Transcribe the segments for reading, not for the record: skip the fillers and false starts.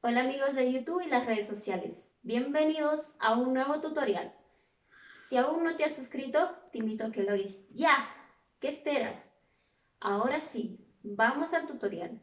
Hola amigos de YouTube y las redes sociales, bienvenidos a un nuevo tutorial. Si aún no te has suscrito, te invito a que lo hagas ya. ¿Qué esperas? Ahora sí, vamos al tutorial.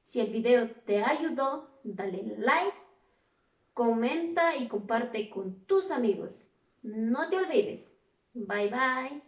Si el video te ayudó, dale like, comenta y comparte con tus amigos. No te olvides. Bye bye.